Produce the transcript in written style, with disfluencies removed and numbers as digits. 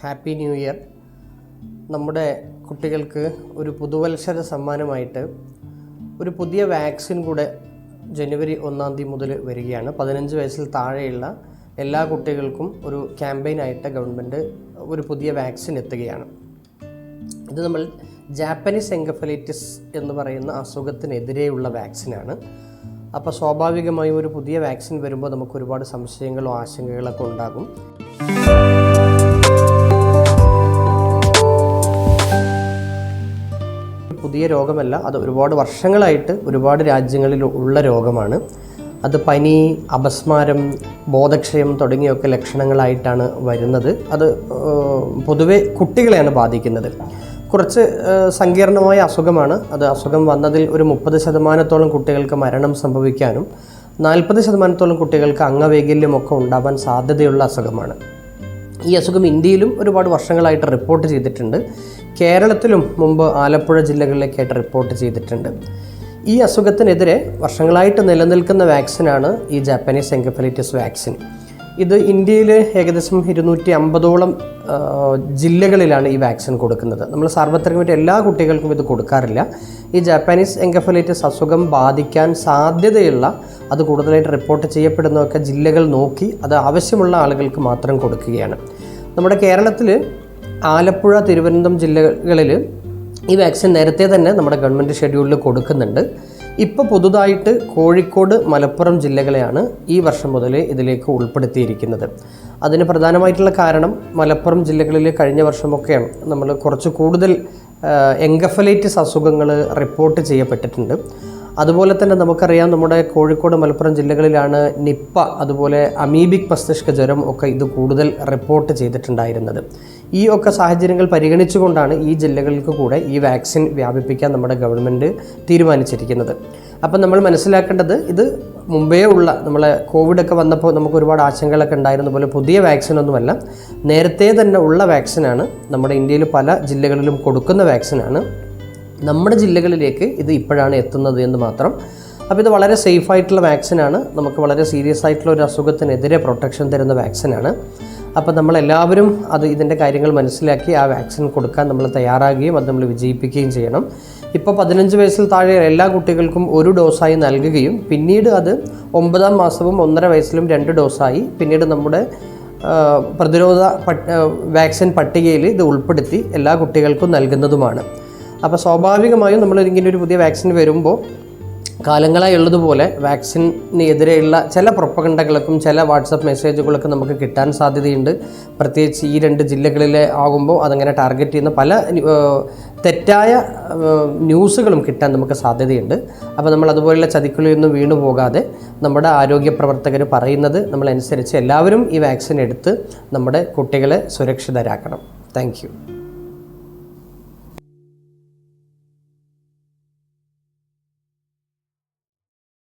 Happy new year. നമ്മുടെ കുട്ടികൾക്ക് ഒരു പുതുവത്സര സമ്മാനമായിട്ട് ഒരു പുതിയ വാക്സിൻ കൂടെ ജനുവരി 1-ാം തീയതി മുതൽ വരികയാണ്. 15 വയസ്സിൽ താഴെയുള്ള എല്ലാ കുട്ടികൾക്കും ഒരു ക്യാമ്പയിനായിട്ട് ഗവൺമെൻറ് ഒരു പുതിയ വാക്സിൻ എത്തുകയാണ്. ഇത് നമ്മൾ ജാപ്പനീസ് എൻകഫലൈറ്റിസ് എന്ന് പറയുന്ന അസുഖത്തിനെതിരെയുള്ള വാക്സിനാണ്. അപ്പോൾ സ്വാഭാവികമായും ഒരു പുതിയ വാക്സിൻ വരുമ്പോൾ നമുക്ക് ഒരുപാട് സംശയങ്ങളോ ആശങ്കകളൊക്കെ ഉണ്ടാകും. പുതിയ രോഗമല്ല, അത് ഒരുപാട് വർഷങ്ങളായിട്ട് ഒരുപാട് രാജ്യങ്ങളിൽ ഉള്ള രോഗമാണ്. അത് പനി, അപസ്മാരം, ബോധക്ഷയം തുടങ്ങിയൊക്കെ ലക്ഷണങ്ങളായിട്ടാണ് വരുന്നത്. അത് പൊതുവെ കുട്ടികളെയാണ് ബാധിക്കുന്നത്. കുറച്ച് സങ്കീർണമായ അസുഖമാണ്. അത് അസുഖം വന്നതിൽ ഒരു 30% കുട്ടികൾക്ക് മരണം സംഭവിക്കാനും 40% കുട്ടികൾക്ക് അംഗവൈകല്യമൊക്കെ ഉണ്ടാവാൻ സാധ്യതയുള്ള അസുഖമാണ്. ഈ അസുഖം ഇന്ത്യയിലും ഒരുപാട് വർഷങ്ങളായിട്ട് റിപ്പോർട്ട് ചെയ്തിട്ടുണ്ട്. കേരളത്തിലും മുമ്പ് ആലപ്പുഴ ജില്ലകളിലേക്കായിട്ട് റിപ്പോർട്ട് ചെയ്തിട്ടുണ്ട്. ഈ അസുഖത്തിനെതിരെ വർഷങ്ങളായിട്ട് നിലനിൽക്കുന്ന വാക്സിനാണ് ഈ ജാപ്പനീസ് എൻകഫലൈറ്റിസ് വാക്സിൻ. ഇത് ഇന്ത്യയിൽ ഏകദേശം 250ഓളം ജില്ലകളിലാണ് ഈ വാക്സിൻ കൊടുക്കുന്നത്. നമ്മൾ സാർവത്രികമായിട്ട് എല്ലാ കുട്ടികൾക്കും ഇത് കൊടുക്കാറില്ല. ഈ ജാപ്പനീസ് എൻകഫലൈറ്റിസ് അസുഖം ബാധിക്കാൻ സാധ്യതയുള്ള, അത് കൂടുതലായിട്ട് റിപ്പോർട്ട് ചെയ്യപ്പെടുന്നതൊക്കെ ജില്ലകൾ നോക്കി അത് ആവശ്യമുള്ള ആളുകൾക്ക് മാത്രം കൊടുക്കുകയാണ്. നമ്മുടെ കേരളത്തിൽ ആലപ്പുഴ, തിരുവനന്തപുരം ജില്ലകളിൽ ഈ വാക്സിൻ നേരത്തെ തന്നെ നമ്മുടെ ഗവൺമെൻറ് ഷെഡ്യൂളിൽ കൊടുക്കുന്നുണ്ട്. ഇപ്പോൾ പുതുതായിട്ട് കോഴിക്കോട്, മലപ്പുറം ജില്ലകളെയാണ് ഈ വർഷം മുതൽ ഇതിലേക്ക് ഉൾപ്പെടുത്തിയിരിക്കുന്നത്. അതിന് പ്രധാനമായിട്ടുള്ള കാരണം മലപ്പുറം ജില്ലകളിൽ കഴിഞ്ഞ വർഷമൊക്കെ നമ്മൾ കുറച്ച് കൂടുതൽ എൻകഫലൈറ്റിസ് അസുഖങ്ങൾ റിപ്പോർട്ട് ചെയ്യപ്പെട്ടിട്ടുണ്ട്. അതുപോലെ തന്നെ നമുക്കറിയാം, നമ്മുടെ കോഴിക്കോട്, മലപ്പുറം ജില്ലകളിലാണ് നിപ്പ, അതുപോലെ അമീബിക് മസ്തിഷ്ക ജ്വരം ഒക്കെ ഇത് കൂടുതൽ റിപ്പോർട്ട് ചെയ്തിട്ടുണ്ടായിരുന്നത്. ഈ ഒക്കെ സാഹചര്യങ്ങൾ പരിഗണിച്ചുകൊണ്ടാണ് ഈ ജില്ലകൾക്ക് കൂടെ ഈ വാക്സിൻ വ്യാപിപ്പിക്കാൻ നമ്മുടെ ഗവൺമെൻറ് തീരുമാനിച്ചിരിക്കുന്നത്. അപ്പം നമ്മൾ മനസ്സിലാക്കേണ്ടത്, ഇത് മുമ്പേ ഉള്ള, നമ്മളെ കോവിഡൊക്കെ വന്നപ്പോൾ നമുക്ക് ഒരുപാട് ആശങ്കകളൊക്കെ ഉണ്ടായിരുന്ന പോലെ പുതിയ വാക്സിനൊന്നുമല്ല, നേരത്തെ തന്നെ ഉള്ള വാക്സിനാണ്. നമ്മുടെ ഇന്ത്യയിൽ പല ജില്ലകളിലും കൊടുക്കുന്ന വാക്സിനാണ്. നമ്മുടെ ജില്ലകളിലേക്ക് ഇത് ഇപ്പോഴാണ് എത്തുന്നത് എന്ന് മാത്രം. അപ്പോൾ ഇത് വളരെ സേഫായിട്ടുള്ള വാക്സിനാണ്. നമുക്ക് വളരെ സീരിയസ് ആയിട്ടുള്ള ഒരു അസുഖത്തിനെതിരെ പ്രൊട്ടക്ഷൻ തരുന്ന വാക്സിനാണ്. അപ്പോൾ നമ്മളെല്ലാവരും ഇതിൻ്റെ കാര്യങ്ങൾ മനസ്സിലാക്കി ആ വാക്സിൻ കൊടുക്കാൻ നമ്മൾ തയ്യാറാകുകയും അത് നമ്മൾ വിജയിപ്പിക്കുകയും ചെയ്യണം. ഇപ്പോൾ 15 വയസ്സിൽ താഴെ എല്ലാ കുട്ടികൾക്കും 1 ഡോസായി നൽകുകയും പിന്നീട് അത് 9-ാം മാസവും 1.5 വയസ്സിലും 2 ഡോസായി പിന്നീട് നമ്മുടെ പ്രതിരോധ വാക്സിൻ പട്ടികയിൽ ഇത് ഉൾപ്പെടുത്തി എല്ലാ കുട്ടികൾക്കും നൽകുന്നതുമാണ്. അപ്പോൾ സ്വാഭാവികമായും നമ്മളിങ്ങനെ ഒരു പുതിയ വാക്സിൻ വരുമ്പോൾ കാലങ്ങളായി ഉള്ളതുപോലെ വാക്സിന് എതിരെയുള്ള ചില പ്രൊപ്പഗണ്ടകൾക്കും ചില വാട്സപ്പ് മെസ്സേജുകളൊക്കെ നമുക്ക് കിട്ടാൻ സാധ്യതയുണ്ട്. പ്രത്യേകിച്ച് ഈ 2 ജില്ലകളിലെ ആകുമ്പോൾ അതങ്ങനെ ടാർഗറ്റ് ചെയ്യുന്ന പല തെറ്റായ ന്യൂസുകളും കിട്ടാൻ നമുക്ക് സാധ്യതയുണ്ട്. അപ്പോൾ നമ്മൾ അതുപോലുള്ള ചതിക്കുള്ളിലൊന്നും വീണു പോകാതെ നമ്മുടെ ആരോഗ്യ പ്രവർത്തകർ പറയുന്നത് നമ്മളനുസരിച്ച് എല്ലാവരും ഈ വാക്സിൻ എടുത്ത് നമ്മുടെ കുട്ടികളെ സുരക്ഷിതരാക്കണം. Thank you.